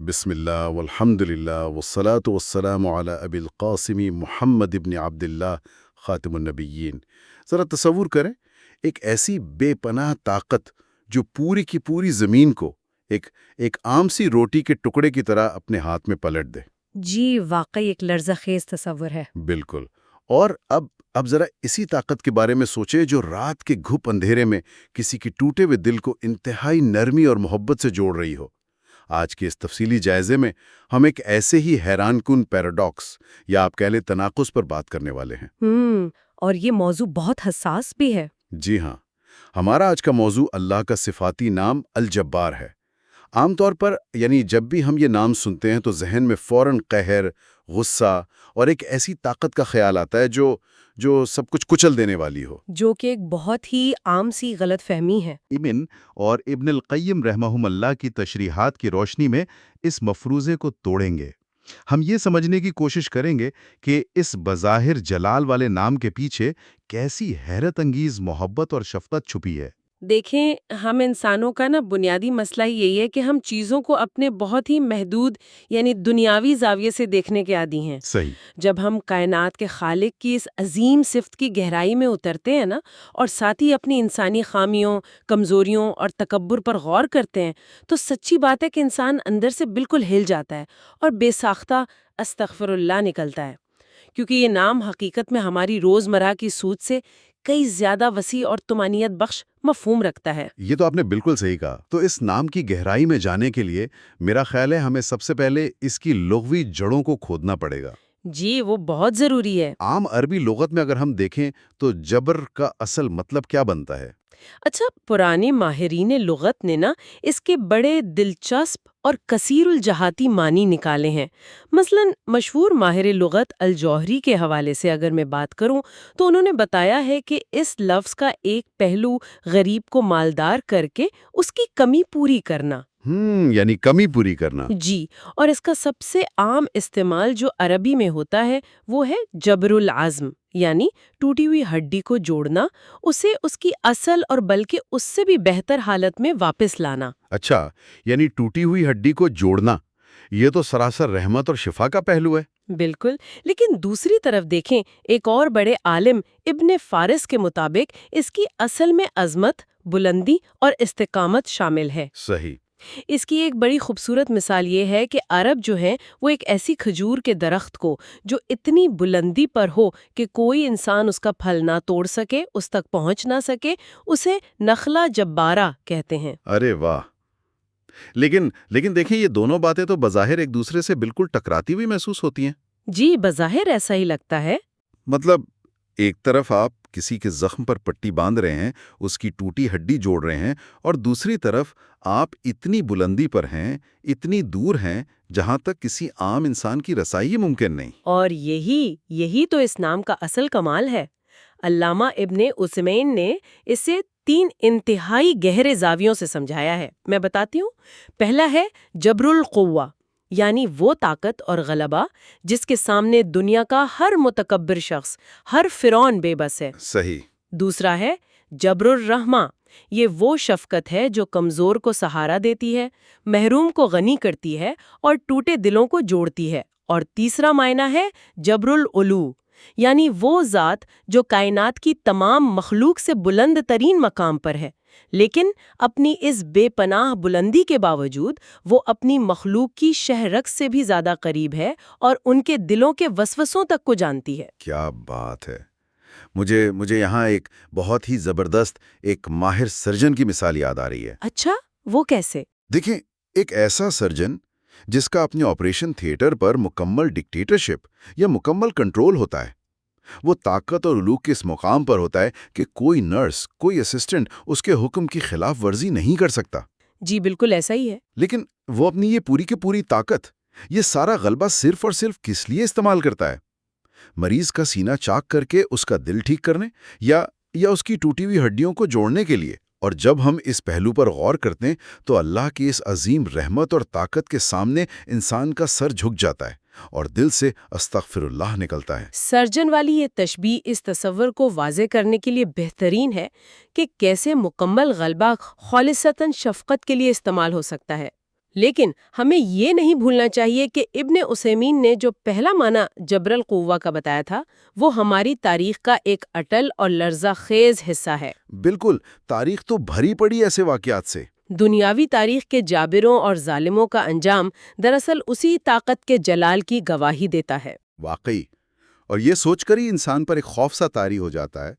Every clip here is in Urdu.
بسم اللہ والحمد للہ والصلاة والسلام علی ابی القاسم محمد ابن عبداللہ خاتم النبیین۔ ذرا تصور کریں، ایک ایسی بے پناہ طاقت جو پوری کی پوری زمین کو ایک عام سی روٹی کے ٹکڑے کی طرح اپنے ہاتھ میں پلٹ دے۔ جی واقعی ایک لرزہ خیز تصور ہے۔ بالکل۔ اور اب ذرا اسی طاقت کے بارے میں سوچیں جو رات کے گھپ اندھیرے میں کسی کے ٹوٹے ہوئے دل کو انتہائی نرمی اور محبت سے جوڑ رہی ہو۔ آج کے اس تفصیلی جائزے میں ہم ایک ایسے ہی حیران کن پیراڈاکس یا آپ کہہ لیں تناقض پر بات کرنے والے ہیں۔ اور یہ موضوع بہت حساس بھی ہے۔ جی ہاں، ہمارا آج کا موضوع اللہ کا صفاتی نام الجبار ہے۔ عام طور پر جب بھی ہم یہ نام سنتے ہیں تو ذہن میں فوراً قہر، غصہ اور ایک ایسی طاقت کا خیال آتا ہے جو سب کچھ کچل دینے والی ہو، جو کہ ایک بہت ہی عام سی غلط فہمی ہے۔ اور ابن القیم رحمہم اللہ کی تشریحات کی روشنی میں اس مفروضے کو توڑیں گے۔ ہم یہ سمجھنے کی کوشش کریں گے کہ اس بظاہر جلال والے نام کے پیچھے کیسی حیرت انگیز محبت اور شفقت چھپی ہے۔ دیکھیں، ہم انسانوں کا بنیادی مسئلہ یہی ہے کہ ہم چیزوں کو اپنے بہت ہی محدود دنیاوی زاویے سے دیکھنے کے عادی ہیں۔ صحیح۔ جب ہم کائنات کے خالق کی اس عظیم صفت کی گہرائی میں اترتے ہیں اور ساتھ ہی اپنی انسانی خامیوں، کمزوریوں اور تکبر پر غور کرتے ہیں تو سچی بات ہے کہ انسان اندر سے بالکل ہل جاتا ہے اور بے ساختہ استغفر اللہ نکلتا ہے، کیونکہ یہ نام حقیقت میں ہماری روزمرہ کی سوچ سے کئی زیادہ وسیع اور طمانینت بخش مفہوم رکھتا ہے۔ یہ تو آپ نے بالکل صحیح کہا۔ تو اس نام کی گہرائی میں جانے کے لیے میرا خیال ہے ہمیں سب سے پہلے اس کی لغوی جڑوں کو کھودنا پڑے گا۔ جی، وہ بہت ضروری ہے۔ عام عربی لغت میں اگر ہم دیکھیں تو جبر کا اصل مطلب کیا بنتا ہے؟ اچھا، پرانے ماہرین لغت نے اس کے بڑے دلچسپ اور کثیر الجہاتی معنی نکالے ہیں۔ مثلا مشہور ماہر لغت الجوہری کے حوالے سے اگر میں بات کروں تو انہوں نے بتایا ہے کہ اس لفظ کا ایک پہلو غریب کو مالدار کر کے اس کی کمی پوری کرنا۔ یعنی کمی پوری کرنا۔ جی، اور اس کا سب سے عام استعمال جو عربی میں ہوتا ہے وہ ہے جبر العظم، یعنی ٹوٹی ہوئی ہڈی کو جوڑنا، اسے اس کی اصل اور بلکہ اس سے بھی بہتر حالت میں واپس لانا۔ اچھا، یعنی ٹوٹی ہوئی ہڈی کو جوڑنا، یہ تو سراسر رحمت اور شفا کا پہلو ہے۔ بالکل، لیکن دوسری طرف دیکھیں، ایک اور بڑے عالم ابن فارس کے مطابق اس کی اصل میں عظمت، بلندی اور استقامت شامل ہے۔ صحیح۔ اس کی ایک بڑی خوبصورت مثال یہ ہے کہ عرب جو ہیں وہ ایک ایسی کھجور کے درخت کو جو اتنی بلندی پر ہو کہ کوئی انسان اس کا پھل نہ توڑ سکے، اس تک پہنچ نہ سکے، اسے نخلہ جبارہ کہتے ہیں۔ ارے واہ! لیکن دیکھیں، یہ دونوں باتیں تو بظاہر ایک دوسرے سے بالکل ٹکراتی ہوئی محسوس ہوتی ہیں۔ جی، بظاہر ایسا ہی لگتا ہے۔ مطلب ایک طرف آپ کسی کے زخم پر پٹی باندھ رہے ہیں، اس کی ٹوٹی ہڈی جوڑ رہے ہیں، اور دوسری طرف آپ اتنی بلندی پر ہیں، اتنی دور ہیں جہاں تک کسی عام انسان کی رسائی ممکن نہیں۔ اور یہی تو اس نام کا اصل کمال ہے۔ علامہ ابن عثیمین نے اسے 3 انتہائی گہرے زاویوں سے سمجھایا ہے، میں بتاتی ہوں۔ پہلا ہے جبر القوہ، یعنی وہ طاقت اور غلبہ جس کے سامنے دنیا کا ہر متکبر شخص، ہر فرعون بے بس ہے۔ صحیح۔ دوسرا ہے جبر الرحمہ، یہ وہ شفقت ہے جو کمزور کو سہارا دیتی ہے، محروم کو غنی کرتی ہے اور ٹوٹے دلوں کو جوڑتی ہے۔ اور تیسرا معنی ہے جبر العلو، یعنی وہ ذات جو کائنات کی تمام مخلوق سے بلند ترین مقام پر ہے، لیکن اپنی اس بے پناہ بلندی کے باوجود وہ اپنی مخلوق کی شہرک سے بھی زیادہ قریب ہے اور ان کے دلوں کے وسوسوں تک کو جانتی ہے۔ کیا بات ہے! مجھے یہاں ایک بہت ہی زبردست ایک ماہر سرجن کی مثال یاد آ رہی ہے۔ اچھا، وہ کیسے؟ دیکھیں، ایک ایسا سرجن جس کا اپنے آپریشن تھیٹر پر مکمل ڈکٹیٹرشپ یا مکمل کنٹرول ہوتا ہے، وہ طاقت اور علو کے اس مقام پر ہوتا ہے کہ کوئی نرس، کوئی اسسٹنٹ اس کے حکم کی خلاف ورزی نہیں کر سکتا۔ جی بالکل ایسا ہی ہے۔ لیکن وہ اپنی یہ پوری کی پوری طاقت، یہ سارا غلبہ صرف اور صرف کس لیے استعمال کرتا ہے؟ مریض کا سینہ چاک کر کے اس کا دل ٹھیک کرنے یا اس کی ٹوٹی ہوئی ہڈیوں کو جوڑنے کے لیے۔ اور جب ہم اس پہلو پر غور کرتے ہیں تو اللہ کی اس عظیم رحمت اور طاقت کے سامنے انسان کا سر جھک جاتا ہے اور دل سے استغفر اللہ نکلتا ہے۔ سرجن والی یہ تشبیہ اس تصور کو واضح کرنے کے لیے بہترین ہے کہ کیسے مکمل غلبہ خالصتاً شفقت کے لیے استعمال ہو سکتا ہے۔ لیکن ہمیں یہ نہیں بھولنا چاہیے کہ ابن عثیمین نے جو پہلا معنی جبر القوہ کا بتایا تھا وہ ہماری تاریخ کا ایک اٹل اور لرزہ خیز حصہ ہے۔ بالکل، تاریخ تو بھری پڑی ایسے واقعات سے۔ دنیاوی تاریخ کے جابروں اور ظالموں کا انجام دراصل اسی طاقت کے جلال کی گواہی دیتا ہے۔ واقعی، اور یہ سوچ کر ہی انسان پر ایک خوف سا طاری ہو جاتا ہے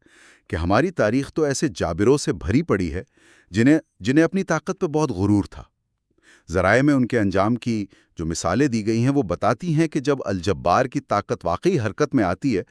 کہ ہماری تاریخ تو ایسے جابروں سے بھری پڑی ہے جنہیں اپنی طاقت پہ بہت غرور تھا۔ ذرائع میں ان کے انجام کی جو مثالیں دی گئی ہیں وہ بتاتی ہیں کہ جب الجبار کی طاقت واقعی حرکت میں آتی ہے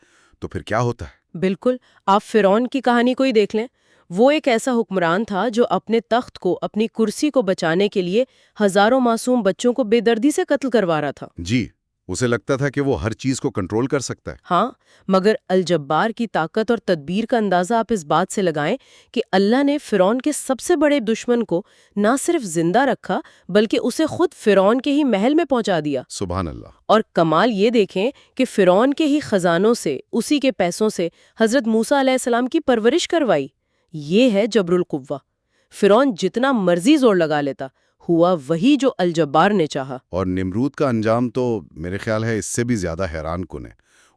تو پھر کیا ہوتا ہے۔ بالکل، آپ فرعون کی کہانی کو ہی دیکھ لیں۔ وہ ایک ایسا حکمران تھا جو اپنے تخت کو، اپنی کرسی کو بچانے کے لیے ہزاروں معصوم بچوں کو بے دردی سے قتل کروا رہا تھا۔ جی، اسے لگتا تھا کہ وہ ہر چیز کو کنٹرول کر سکتا ہے۔ ہاں، مگر الجبار کی طاقت اور تدبیر کا اندازہ آپ اس بات سے لگائیں کہ اللہ نے فرعون کے سب سے بڑے دشمن کو نہ صرف زندہ رکھا بلکہ اسے خود فرعون کے ہی محل میں پہنچا دیا۔ سبحان اللہ۔ اور کمال یہ دیکھیں کہ فرعون کے ہی خزانوں سے، اسی کے پیسوں سے حضرت موسیٰ علیہ السلام کی پرورش کروائی۔ یہ ہے جبر القوہ۔ فرعون جتنا مرضی زور لگا لیتا، ہوا وہی جو الجبار نے چاہا۔ اور نمرود کا انجام تو میرے خیال ہے اس سے بھی زیادہ حیران کن ہے۔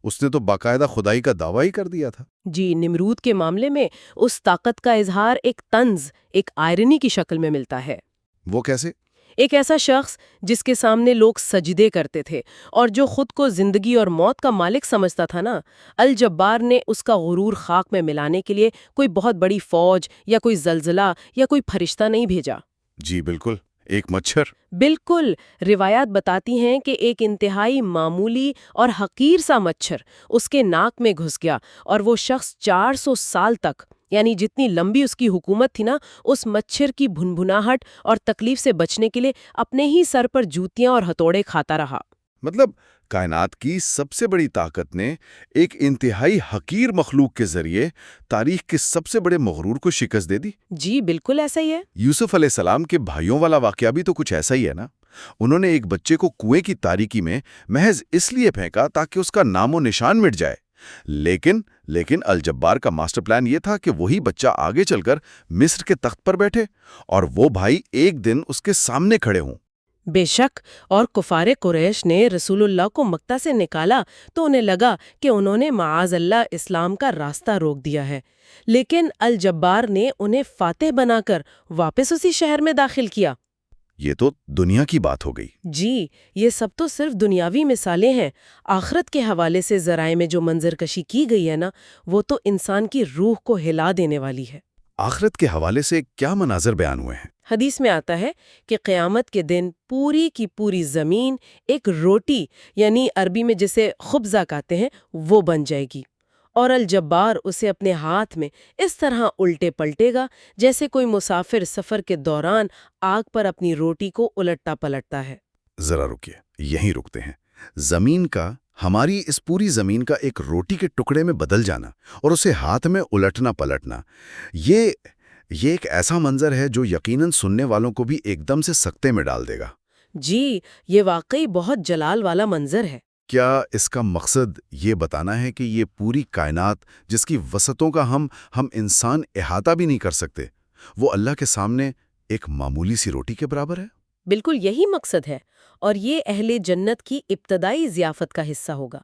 اس نے تو باقاعدہ خدائی کا دعویٰ ہی کر دیا تھا۔ جی، نمرود کے معاملے میں اس طاقت کا اظہار ایک طنز، ایک آئرنی کی شکل میں ملتا ہے۔ وہ کیسے؟ ایک ایسا شخص جس کے سامنے لوگ سجدے کرتے تھے اور جو خود کو زندگی اور موت کا مالک سمجھتا تھا نا، الجبار نے اس کا غرور خاک میں ملانے کے لیے کوئی بہت بڑی فوج یا کوئی زلزلہ یا کوئی فرشتہ نہیں بھیجا۔ جی بالکل، ایک مچھر۔ بالکل، روایات بتاتی ہیں کہ ایک انتہائی معمولی اور حقیر سا مچھر اس کے ناک میں گھس گیا اور وہ شخص 400 سال تک، یعنی جتنی لمبی اس کی حکومت تھی نا، اس مچھر کی بھنبھناہٹ اور تکلیف سے بچنے کے لیے اپنے ہی سر پر جوتیاں اور ہتھوڑے کھاتا رہا۔ مطلب کائنات کی سب سے بڑی طاقت نے ایک انتہائی حقیر مخلوق کے ذریعے تاریخ کے سب سے بڑے مغرور کو شکست دے دی۔ جی بالکل ایسا ہی ہے۔ یوسف علیہ السلام کے بھائیوں والا واقعہ بھی تو کچھ ایسا ہی ہے نا۔ انہوں نے ایک بچے کو کنویں کی تاریکی میں محض اس لیے پھینکا تاکہ اس کا نام و نشان مٹ جائے، لیکن الجبار کا ماسٹر پلان یہ تھا کہ وہی بچہ آگے چل کر مصر کے تخت پر بیٹھے اور وہ بھائی ایک دن اس کے سامنے کھڑے ہوں۔ بے شک، اور کفار قریش نے رسول اللہ کو مکہ سے نکالا تو انہیں لگا کہ انہوں نے معاذ اللہ اسلام کا راستہ روک دیا ہے، لیکن الجبار نے انہیں فاتح بنا کر واپس اسی شہر میں داخل کیا۔ یہ تو دنیا کی بات ہو گئی۔ جی، یہ سب تو صرف دنیاوی مثالیں ہیں۔ آخرت کے حوالے سے ذرائع میں جو منظر کشی کی گئی ہے نا، وہ تو انسان کی روح کو ہلا دینے والی ہے۔ آخرت کے حوالے سے کیا مناظر بیان ہوئے ہیں؟ حدیث میں آتا ہے کہ قیامت کے دن پوری کی پوری زمین ایک روٹی، یعنی عربی میں جسے خبزہ کہتے ہیں، وہ بن جائے گی، اور الجبار اسے اپنے ہاتھ میں اس طرح الٹے پلٹے گا جیسے کوئی مسافر سفر کے دوران آگ پر اپنی روٹی کو الٹتا پلٹتا ہے۔ ذرا رکیے، یہیں رکتے ہیں۔ زمین کا، ہماری اس پوری زمین کا ایک روٹی کے ٹکڑے میں بدل جانا اور اسے ہاتھ میں الٹنا پلٹنا، یہ ایک ایسا منظر ہے جو یقیناً سننے والوں کو بھی ایک دم سے سکتے میں ڈال دے گا۔ جی، یہ واقعی بہت جلال والا منظر ہے۔ کیا اس کا مقصد یہ بتانا ہے کہ یہ پوری کائنات جس کی وسعتوں کا ہم انسان احاطہ بھی نہیں کر سکتے، وہ اللہ کے سامنے ایک معمولی سی روٹی کے برابر ہے؟ بالکل یہی مقصد ہے، اور یہ اہل جنت کی ابتدائی ضیافت کا حصہ ہوگا۔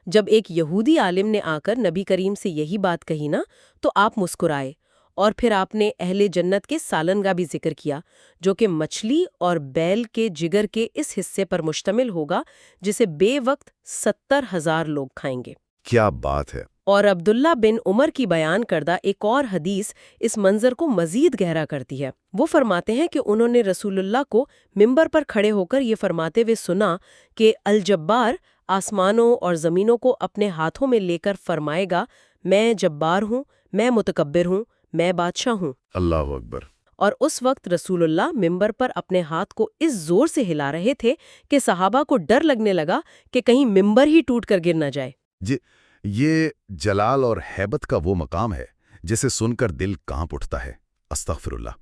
جب ایک یہودی عالم نے آ کر نبی کریم سے یہی بات کہی نا، تو آپ مسکرائے، اور پھر آپ نے اہل جنت کے سالن کا بھی ذکر کیا، جو کہ مچھلی اور بیل کے جگر کے اس حصے پر مشتمل ہوگا جسے بے وقت 70,000 لوگ کھائیں گے۔ کیا بات ہے! اور عبداللہ بن عمر کی بیان کردہ ایک اور حدیث اس منظر کو مزید گہرا کرتی ہے۔ وہ فرماتے ہیں کہ انہوں نے رسول اللہ کو منبر پر کھڑے ہو کر یہ فرماتے ہوئے سنا کہ الجبار آسمانوں اور زمینوں کو اپنے ہاتھوں میں لے کر فرمائے گا، میں جبار ہوں، میں متکبر ہوں، میں بادشاہ ہوں۔ اللہ اکبر! اور اس وقت رسول اللہ منبر پر اپنے ہاتھ کو اس زور سے ہلا رہے تھے کہ صحابہ کو ڈر لگنے لگا کہ کہیں منبر ہی ٹوٹ کر گر نہ جائے۔ یہ جلال اور ہیبت کا وہ مقام ہے جسے سن کر دل کانپ اٹھتا ہے۔ استغفر اللہ۔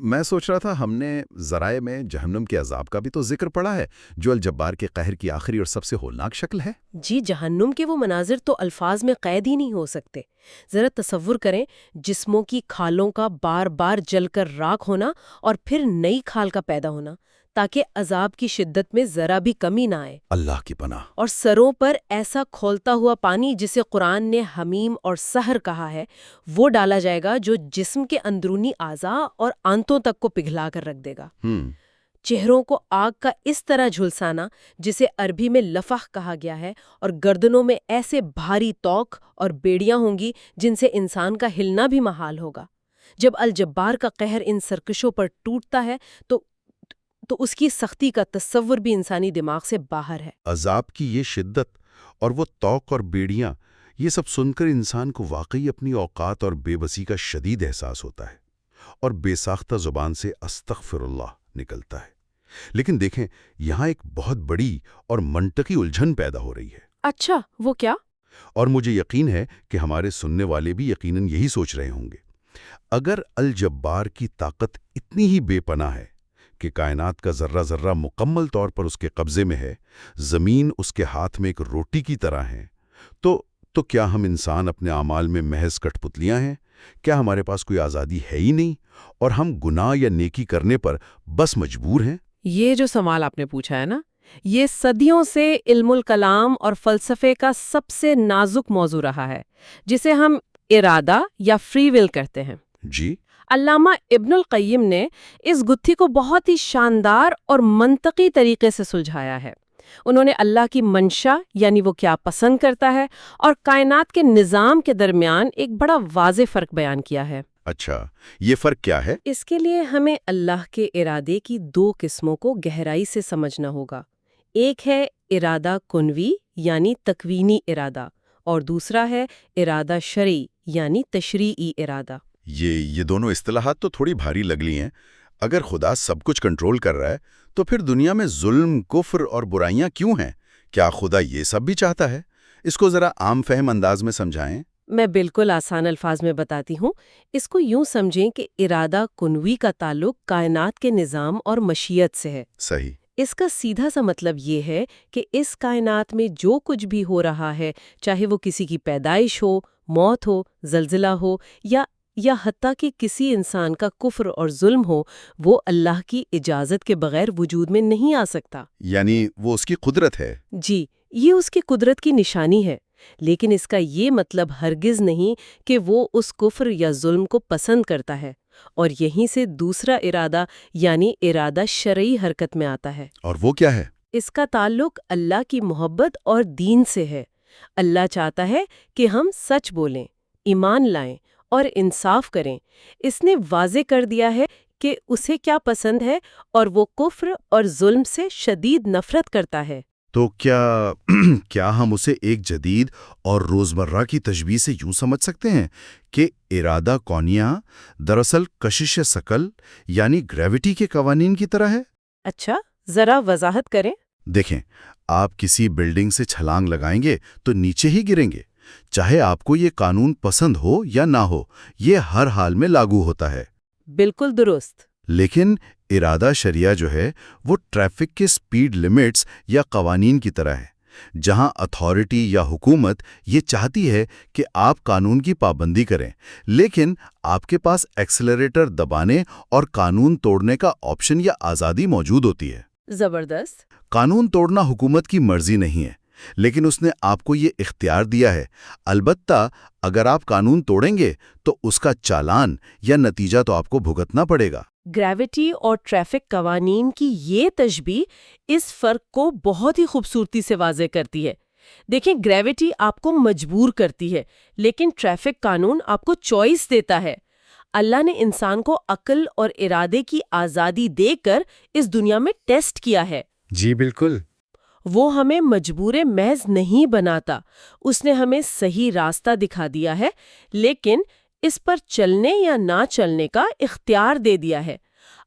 میں سوچ رہا تھا، ہم نے ذرائع میں جہنم کے عذاب کا بھی تو ذکر پڑا ہے جو الجبار کے قہر کی آخری اور سب سے ہولناک شکل ہے۔ جی، جہنم کے وہ مناظر تو الفاظ میں قید ہی نہیں ہو سکتے۔ ذرا تصور کریں، جسموں کی کھالوں کا بار بار جل کر راکھ ہونا اور پھر نئی کھال کا پیدا ہونا، تاکہ عذاب کی شدت میں ذرا بھی کمی نہ آئے۔ اللہ کی پناہ۔ اور سروں پر ایسا کھولتا ہوا پانی جسے قرآن نے حمیم اور سحر کہا ہے، وہ ڈالا جائے گا جو جسم کے اندرونی اعضاء اور آنتوں تک کو پگھلا کر رکھ دے گا۔ چہروں کو آگ کا اس طرح جھلسانا جسے عربی میں لفح کہا گیا ہے، اور گردنوں میں ایسے بھاری توق اور بیڑیاں ہوں گی جن سے انسان کا ہلنا بھی محال ہوگا۔ جب الجبار کا قہر ان سرکشوں پر ٹوٹتا ہے تو اس کی سختی کا تصور بھی انسانی دماغ سے باہر ہے۔ عذاب کی یہ شدت اور وہ توق اور بیڑیاں، یہ سب سن کر انسان کو واقعی اپنی اوقات اور بے بسی کا شدید احساس ہوتا ہے، اور بے ساختہ زبان سے استغفر اللہ نکلتا ہے۔ لیکن دیکھیں، یہاں ایک بہت بڑی اور منطقی الجھن پیدا ہو رہی ہے۔ اچھا، وہ کیا؟ اور مجھے یقین ہے کہ ہمارے سننے والے بھی یقیناً یہی سوچ رہے ہوں گے۔ اگر الجبار کی طاقت اتنی ہی بے پناہ ہے کہ کائنات کا ذرہ ذرہ مکمل طور پر اس کے قبضے میں ہے، زمین اس کے ہاتھ میں ایک روٹی کی طرح ہے، تو کیا ہم انسان اپنے اعمال میں محض کٹ پتلیاں ہیں؟ کیا ہمارے پاس کوئی آزادی ہے ہی نہیں، اور ہم گناہ یا نیکی کرنے پر بس مجبور ہیں؟ یہ جو سوال آپ نے پوچھا ہے نا، یہ صدیوں سے علم الکلام اور فلسفے کا سب سے نازک موضوع رہا ہے، جسے ہم ارادہ یا فری ول کہتے ہیں۔ جی، علامہ ابن القیم نے اس گتھی کو بہت ہی شاندار اور منطقی طریقے سے سلجھایا ہے۔ انہوں نے اللہ کی منشا، یعنی وہ کیا پسند کرتا ہے، اور کائنات کے نظام کے درمیان ایک بڑا واضح فرق بیان کیا ہے۔ اچھا، یہ فرق کیا ہے؟ اس کے لیے ہمیں اللہ کے ارادے کی دو قسموں کو گہرائی سے سمجھنا ہوگا۔ ایک ہے ارادہ کنوی یعنی تکوینی ارادہ، اور دوسرا ہے ارادہ شرعی یعنی تشریعی ارادہ۔ یہ دونوں اصطلاحات تو تھوڑی بھاری لگ لی ہیں۔ اگر خدا سب کچھ کنٹرول کر رہا ہے تو پھر دنیا میں ظلم، کفر اور برائیاں کیوں ہیں؟ کیا خدا یہ سب بھی چاہتا ہے؟ اس کو ذرا عام فہم انداز میں سمجھائیں۔ میں بالکل آسان الفاظ میں بتاتی ہوں۔ اس کو یوں سمجھیں کہ ارادہ کنوی کا تعلق کائنات کے نظام اور مشیت سے ہے۔ صحیح۔ اس کا سیدھا سا مطلب یہ ہے کہ اس کائنات میں جو کچھ بھی ہو رہا ہے، چاہے وہ کسی کی پیدائش ہو، موت ہو، زلزلہ ہو، یا حتیٰ کہ کسی انسان کا کفر اور ظلم ہو، وہ اللہ کی اجازت کے بغیر وجود میں نہیں آ سکتا۔ یعنی وہ اس کی قدرت ہے۔ جی، یہ اس کی قدرت کی نشانی ہے، لیکن اس کا یہ مطلب ہرگز نہیں کہ وہ اس کفر یا ظلم کو پسند کرتا ہے، اور یہیں سے دوسرا ارادہ یعنی ارادہ شرعی حرکت میں آتا ہے۔ اور وہ کیا ہے؟ اس کا تعلق اللہ کی محبت اور دین سے ہے۔ اللہ چاہتا ہے کہ ہم سچ بولیں، ایمان لائیں اور انصاف کریں۔ اس نے واضح کر دیا ہے کہ اسے کیا پسند ہے، اور وہ کفر اور ظلم سے شدید نفرت کرتا ہے۔ تو کیا ہم اسے ایک جدید اور روزمرہ کی تشبیہ سے یوں سمجھ سکتے ہیں کہ ارادہ کونیہ دراصل کشش ثقل یعنی گریوٹی کے قوانین کی طرح ہے؟ اچھا، ذرا وضاحت کریں۔ دیکھیں، آپ کسی بلڈنگ سے چھلانگ لگائیں گے تو نیچے ہی گریں گے، چاہے آپ کو یہ قانون پسند ہو یا نہ ہو، یہ ہر حال میں لاگو ہوتا ہے۔ بالکل درست۔ لیکن ارادہ شریعہ جو ہے وہ ٹریفک کے سپیڈ لیمٹس یا قوانین کی طرح ہے، جہاں اتھارٹی یا حکومت یہ چاہتی ہے کہ آپ قانون کی پابندی کریں، لیکن آپ کے پاس ایکسلریٹر دبانے اور قانون توڑنے کا آپشن یا آزادی موجود ہوتی ہے۔ زبردست۔ قانون توڑنا حکومت کی مرضی نہیں ہے، لیکن اس نے آپ کو یہ اختیار دیا ہے۔ البتہ اگر آپ قانون توڑیں گے تو اس کا چالان یا نتیجہ تو آپ کو بھگتنا پڑے گا۔ گریوٹی اور ٹریفک قوانین کی یہ تشبیہ اس فرق کو بہت ہی خوبصورتی سے واضح کرتی ہے۔ دیکھیں، گریوٹی آپ کو مجبور کرتی ہے، لیکن ٹریفک قانون آپ کو چوائس دیتا ہے۔ اللہ نے انسان کو عقل اور ارادے کی آزادی دے کر اس دنیا میں ٹیسٹ کیا ہے۔ جی بالکل۔ وہ ہمیں مجبور محض نہیں بناتا، اس نے ہمیں صحیح راستہ دکھا دیا ہے، لیکن اس پر چلنے یا نہ چلنے کا اختیار دے دیا ہے۔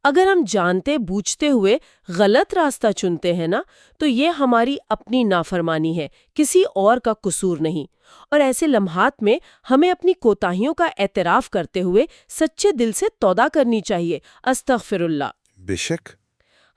اگر ہم جانتے بوجھتے ہوئے غلط راستہ چنتے ہیں نا، تو یہ ہماری اپنی نافرمانی ہے، کسی اور کا قصور نہیں۔ اور ایسے لمحات میں ہمیں اپنی کوتاہیوں کا اعتراف کرتے ہوئے سچے دل سے توبہ کرنی چاہیے، استغفر اللہ۔ بے شک۔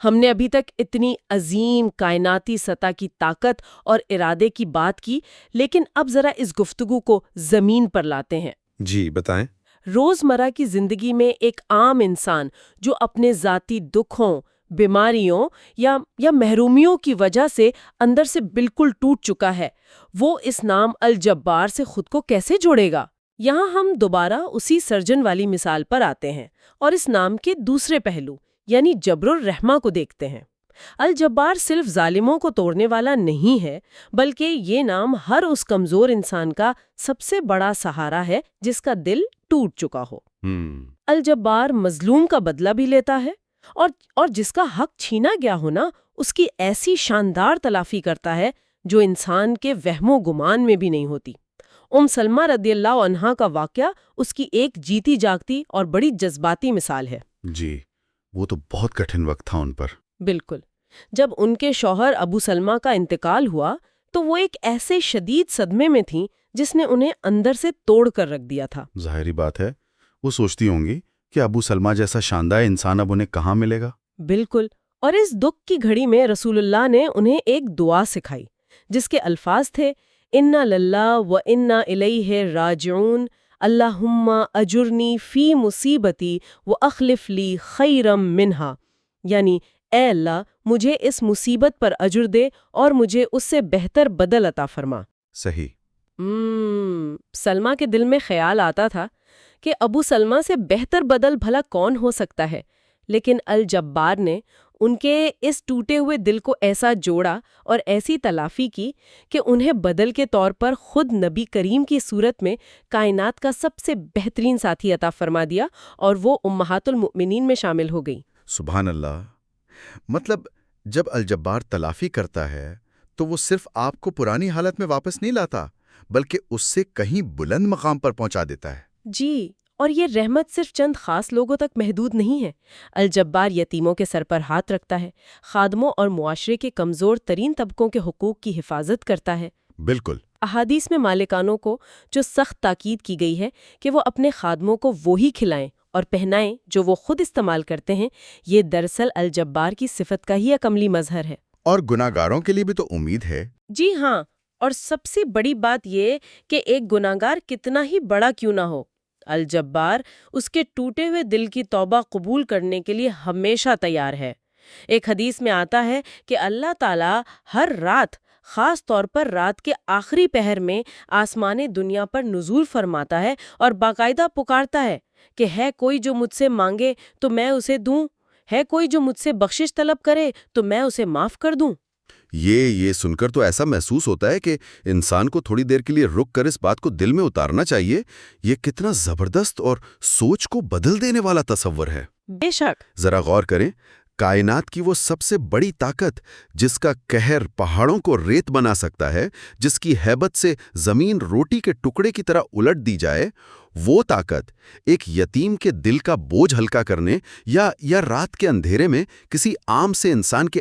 ہم نے ابھی تک اتنی عظیم کائناتی سطح کی طاقت اور ارادے کی بات کی، لیکن اب ذرا اس گفتگو کو زمین پر لاتے ہیں۔ جی بتائیں۔ روزمرہ کی زندگی میں ایک عام انسان جو اپنے ذاتی دکھوں، بیماریوں یا محرومیوں کی وجہ سے اندر سے بالکل ٹوٹ چکا ہے، وہ اس نام الجبار سے خود کو کیسے جوڑے گا؟ یہاں ہم دوبارہ اسی سرجن والی مثال پر آتے ہیں اور اس نام کے دوسرے پہلو یعنی جبر الرحمہ کو دیکھتے ہیں۔ الجبار صرف ظالموں کو توڑنے والا نہیں ہے، بلکہ یہ نام ہر اس کمزور انسان کا سب سے بڑا سہارا ہے جس کا دل ٹوٹ چکا ہو۔ الجبار مظلوم کا بدلہ بھی لیتا ہے اور جس کا حق چھینا گیا ہونا اس کی ایسی شاندار تلافی کرتا ہے جو انسان کے وہم و گمان میں بھی نہیں ہوتی۔ سلمہ رضی اللہ عنہا کا واقعہ اس کی ایک جیتی جاگتی اور بڑی جذباتی مثال ہے۔ جی، وہ تو بہت کٹھن وقت تھا ان پر۔ بالکل، جب ان کے شوہر ابو سلمہ کا انتقال ہوا تو وہ ایک ایسے شدید صدمے میں تھیں جس نے انہیں اندر سے توڑ کر رکھ دیا تھا۔ ظاہری بات ہے، وہ سوچتی ہوں گی کہ ابو سلمہ جیسا شاندار انسان اب انہیں کہاں ملے گا۔ بالکل، اور اس دکھ کی گھڑی میں رسول اللہ نے انہیں ایک دعا سکھائی جس کے الفاظ تھے انا للہ و انا الیہ راجعون اللہم اجرنی فی مصیبتی و اخلف لی خیرم منہا، یعنی اے اللہ مجھے اس مصیبت پر اجر دے اور مجھے اس سے بہتر بدل عطا فرما۔ صحیح۔ سلمہ کے دل میں خیال آتا تھا کہ ابو سلمہ سے بہتر بدل بھلا کون ہو سکتا ہے، لیکن الجبار نے ان کے اس ٹوٹے ہوئے دل کو ایسا جوڑا اور ایسی تلافی کی کہ انہیں بدل کے طور پر خود نبی کریم کی صورت میں کائنات کا سب سے بہترین ساتھی عطا فرما دیا اور وہ امہات المؤمنین میں شامل ہو گئی۔ سبحان اللہ۔ مطلب جب الجبار تلافی کرتا ہے تو وہ صرف آپ کو پرانی حالت میں واپس نہیں لاتا بلکہ اس سے کہیں بلند مقام پر پہنچا دیتا ہے۔ جی، اور یہ رحمت صرف چند خاص لوگوں تک محدود نہیں ہے۔ الجبار یتیموں کے سر پر ہاتھ رکھتا ہے، خادموں اور معاشرے کے کمزور ترین طبقوں کے حقوق کی حفاظت کرتا ہے۔ بالکل۔ احادیث میں مالکانوں کو جو سخت تاکید کی گئی ہے کہ وہ اپنے خادموں کو وہی کھلائیں اور پہنائیں جو وہ خود استعمال کرتے ہیں، یہ دراصل الجبار کی صفت کا ہی ایک عملی مظہر ہے۔ اور گناہگاروں کے لیے بھی تو امید ہے۔ جی ہاں، اور سب سے بڑی بات یہ کہ ایک گناہگار کتنا ہی بڑا کیوں نہ ہو، الجبار اس کے ٹوٹے ہوئے دل کی توبہ قبول کرنے کے لیے ہمیشہ تیار ہے۔ ایک حدیث میں آتا ہے کہ اللہ تعالیٰ ہر رات، خاص طور پر رات کے آخری پہر میں آسمان دنیا پر نزول فرماتا ہے اور باقاعدہ پکارتا ہے کہ ہے کوئی جو مجھ سے مانگے تو میں اسے دوں، ہے کوئی جو مجھ سے بخشش طلب کرے تو میں اسے معاف کر دوں۔ یہ سن کر تو ایسا محسوس ہوتا ہے کہ انسان کو تھوڑی دیر کے لیے رک کر اس بات کو دل میں اتارنا چاہیے۔ یہ کتنا زبردست اور سوچ کو بدل دینے والا تصور ہے۔ بے شک۔ ذرا غور کریں، کائنات کی وہ سب سے بڑی طاقت جس کا قہر پہاڑوں کو ریت بنا سکتا ہے، جس کی ہیبت سے زمین روٹی کے ٹکڑے کی طرح الٹ دی جائے، وہ طاقت ایک یتیم کے دل کا بوجھ ہلکا کرنے یا رات کے اندھیرے میں کسی عام سے انسان کے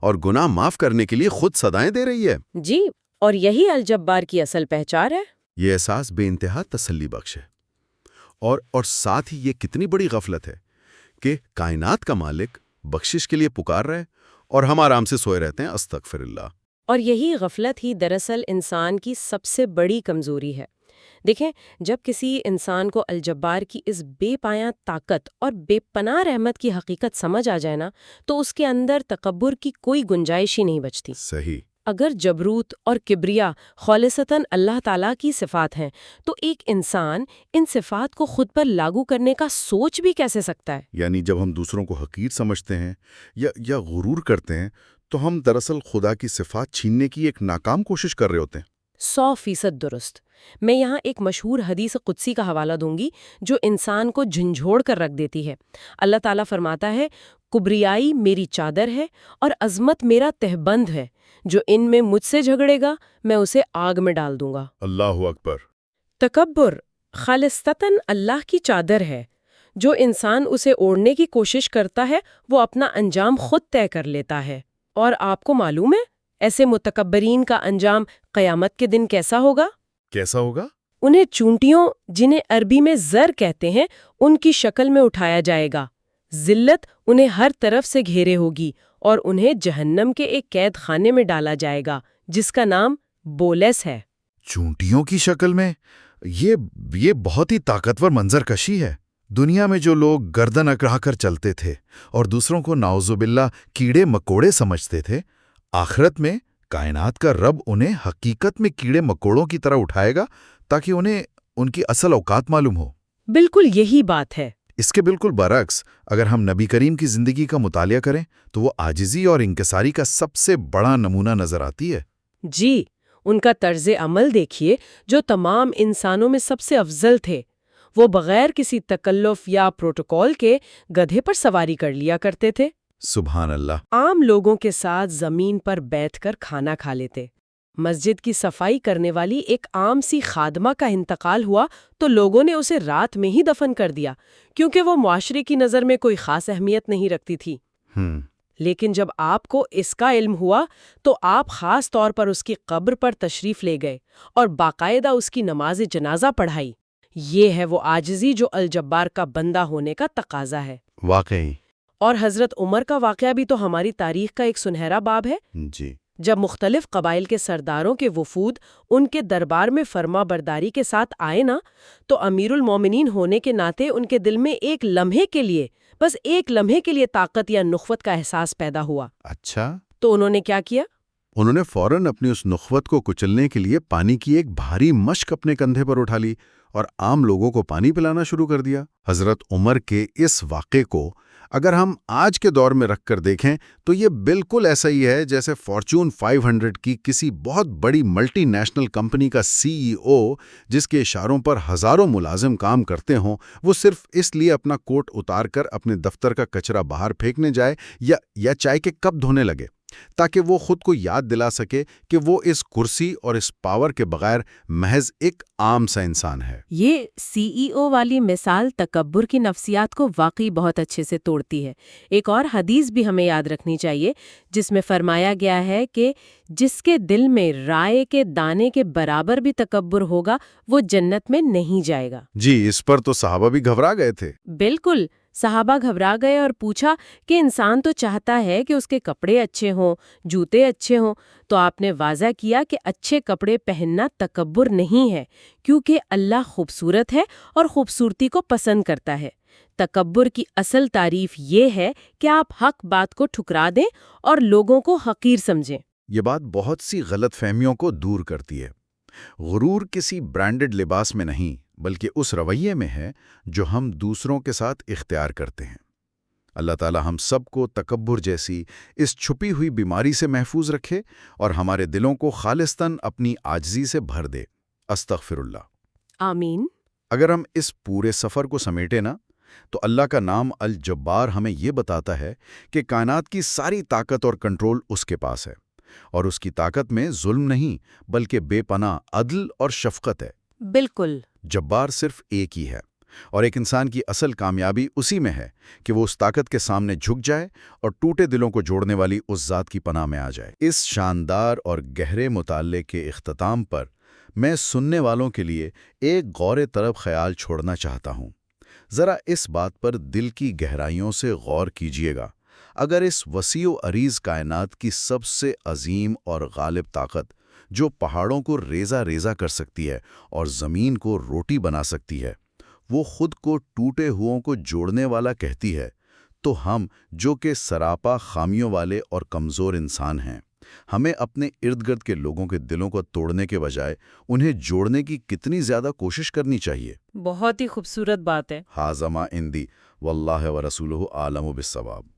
اور گناہ معاف کرنے کے لیے خود صدائیں دے رہی ہے۔ جی، اور یہی الجبار کی اصل پہچان ہے۔ یہ احساس بے انتہا تسلی بخش ہے، اور ساتھ ہی یہ کتنی بڑی غفلت ہے کہ کائنات کا مالک بخشش کے لیے پکار رہے اور ہم آرام سے سوئے رہتے ہیں، استغفر اللہ۔ اور یہی غفلت ہی دراصل انسان کی سب سے بڑی کمزوری ہے۔ دیکھیں، جب کسی انسان کو الجبار کی اس بے پایاں طاقت اور بے پناہ رحمت کی حقیقت سمجھ آ جائے نا، تو اس کے اندر تکبر کی کوئی گنجائش ہی نہیں بچتی۔ صحیح۔ اگر جبروت اور کبریا خالصتاً اللہ تعالیٰ کی صفات ہیں تو ایک انسان ان صفات کو خود پر لاگو کرنے کا سوچ بھی کیسے سکتا ہے؟ یعنی جب ہم دوسروں کو حقیر سمجھتے ہیں یا غرور کرتے ہیں تو ہم دراصل خدا کی صفات چھیننے کی ایک ناکام کوشش کر رہے ہوتے ہیں۔ 100% درست۔ میں یہاں ایک مشہور حدیث قدسی کا حوالہ دوں گی جو انسان کو جھنجھوڑ کر رکھ دیتی ہے۔ اللہ تعالیٰ فرماتا ہے، کبریائی میری چادر ہے اور عظمت میرا تہبند ہے، جو ان میں مجھ سے جھگڑے گا میں اسے آگ میں ڈال دوں گا۔ اللہ اکبر۔ تکبر خالصتاً اللہ کی چادر ہے۔ جو انسان اسے اوڑھنے کی کوشش کرتا ہے وہ اپنا انجام خود طے کر لیتا ہے۔ اور آپ کو معلوم ہے ایسے متکبرین کا انجام قیامت کے دن کیسا ہوگا؟ کیسا ہوگا؟ انہیں چونٹیوں، جنہیں عربی میں زر کہتے ہیں، ان کی شکل میں اٹھایا جائے گا۔ ذلت انہیں ہر طرف سے گھیرے ہوگی اور انہیں جہنم کے ایک قید خانے میں ڈالا جائے گا جس کا نام بولس ہے۔ چونٹیوں کی شکل میں؟ یہ بہت ہی طاقتور منظر کشی ہے۔ دنیا میں جو لوگ گردن اکڑا کر چلتے تھے اور دوسروں کو نعوذ باللہ کیڑے مکوڑے سمجھتے تھے، آخرت میں کائنات کا رب انہیں حقیقت میں کیڑے مکوڑوں کی طرح اٹھائے گا تاکہ انہیں ان کی اصل اوقات معلوم ہو۔ بالکل یہی بات ہے۔ اس کے بالکل برعکس اگر ہم نبی کریم کی زندگی کا مطالعہ کریں تو وہ عاجزی اور انکساری کا سب سے بڑا نمونہ نظر آتی ہے۔ جی، ان کا طرز عمل دیکھیے جو تمام انسانوں میں سب سے افضل تھے۔ وہ بغیر کسی تکلف یا پروٹوکول کے گدھے پر سواری کر لیا کرتے تھے۔ سبحان اللہ۔ عام لوگوں کے ساتھ زمین پر بیٹھ کر کھانا کھا لیتے۔ مسجد کی صفائی کرنے والی ایک عام سی خادمہ کا انتقال ہوا تو لوگوں نے اسے رات میں ہی دفن کر دیا کیونکہ وہ معاشرے کی نظر میں کوئی خاص اہمیت نہیں رکھتی تھی۔ لیکن جب آپ کو اس کا علم ہوا تو آپ خاص طور پر اس کی قبر پر تشریف لے گئے اور باقاعدہ اس کی نماز جنازہ پڑھائی۔ یہ ہے وہ عاجزی جو الجبار کا بندہ ہونے کا تقاضا ہے۔ واقعی۔ اور حضرت عمر کا واقعہ بھی تو ہماری تاریخ کا ایک سنہرا باب ہے۔ جی۔ جب مختلف قبائل کے سرداروں کے وفود ان کے دربار میں فرما برداری کے ساتھ آئے نا، تو امیر المومنین ہونے کے ناطے ان کے دل میں ایک لمحے کے لیے طاقت یا نخوت کا احساس پیدا ہوا۔ اچھا۔ تو انہوں نے کیا کیا؟ انہوں نے فوراً اپنی اس نخوت کو کچلنے کے لیے پانی کی ایک بھاری مشک اپنے کندھے پر اٹھا لی اور عام لوگوں کو پانی پلانا شروع کر دیا۔ حضرت عمر کے اس واقعے کو اگر ہم آج کے دور میں رکھ کر دیکھیں تو یہ بالکل ایسا ہی ہے جیسے فارچون 500 کی کسی بہت بڑی ملٹی نیشنل کمپنی کا CEO جس کے اشاروں پر ہزاروں ملازم کام کرتے ہوں، وہ صرف اس لیے اپنا کوٹ اتار کر اپنے دفتر کا کچرا باہر پھینکنے جائے یا چائے کے کپ دھونے لگے تاکہ وہ خود کو یاد دلا سکے کہ وہ اس کرسی اور اس پاور کے بغیر محض ایک عام سا انسان ہے۔ یہ CEO والی مثال تکبر کی نفسیات کو واقعی بہت اچھے سے توڑتی ہے۔ ایک اور حدیث بھی ہمیں یاد رکھنی چاہیے جس میں فرمایا گیا ہے کہ جس کے دل میں رائے کے دانے کے برابر بھی تکبر ہوگا وہ جنت میں نہیں جائے گا۔ جی، اس پر تو صحابہ بھی گھبرا گئے تھے۔ بالکل، صحابہ گھبرا گئے اور پوچھا کہ انسان تو چاہتا ہے کہ اس کے کپڑے اچھے ہوں، جوتے اچھے ہوں، تو آپ نے واضح کیا کہ اچھے کپڑے پہننا تکبر نہیں ہے، کیونکہ اللہ خوبصورت ہے اور خوبصورتی کو پسند کرتا ہے۔ تکبر کی اصل تعریف یہ ہے کہ آپ حق بات کو ٹھکرا دیں اور لوگوں کو حقیر سمجھیں۔ یہ بات بہت سی غلط فہمیوں کو دور کرتی ہے۔ غرور کسی برانڈڈ لباس میں نہیں بلکہ اس رویے میں ہے جو ہم دوسروں کے ساتھ اختیار کرتے ہیں۔ اللہ تعالی ہم سب کو تکبر جیسی اس چھپی ہوئی بیماری سے محفوظ رکھے اور ہمارے دلوں کو خالصتاً اپنی عاجزی سے بھر دے۔ استغفر اللہ۔ آمین۔ اگر ہم اس پورے سفر کو سمیٹے نا تو اللہ کا نام الجبار ہمیں یہ بتاتا ہے کہ کائنات کی ساری طاقت اور کنٹرول اس کے پاس ہے، اور اس کی طاقت میں ظلم نہیں بلکہ بے پناہ عدل اور شفقت ہے۔ بالکل۔ جبار صرف ایک ہی ہے، اور ایک انسان کی اصل کامیابی اسی میں ہے کہ وہ اس طاقت کے سامنے جھک جائے اور ٹوٹے دلوں کو جوڑنے والی اس ذات کی پناہ میں آ جائے۔ اس شاندار اور گہرے مطالعے کے اختتام پر میں سننے والوں کے لیے ایک غور طلب خیال چھوڑنا چاہتا ہوں۔ ذرا اس بات پر دل کی گہرائیوں سے غور کیجیے گا، اگر اس وسیع و عریض کائنات کی سب سے عظیم اور غالب طاقت جو پہاڑوں کو ریزہ ریزہ کر سکتی ہے اور زمین کو روٹی بنا سکتی ہے، وہ خود کو ٹوٹے ہوئوں کو جوڑنے والا کہتی ہے، تو ہم جو کہ سراپا خامیوں والے اور کمزور انسان ہیں، ہمیں اپنے ارد گرد کے لوگوں کے دلوں کو توڑنے کے بجائے انہیں جوڑنے کی کتنی زیادہ کوشش کرنی چاہیے۔ بہت ہی خوبصورت بات ہے۔ ہاذا ما عندی واللہ ورسولہ اعلم بالصواب۔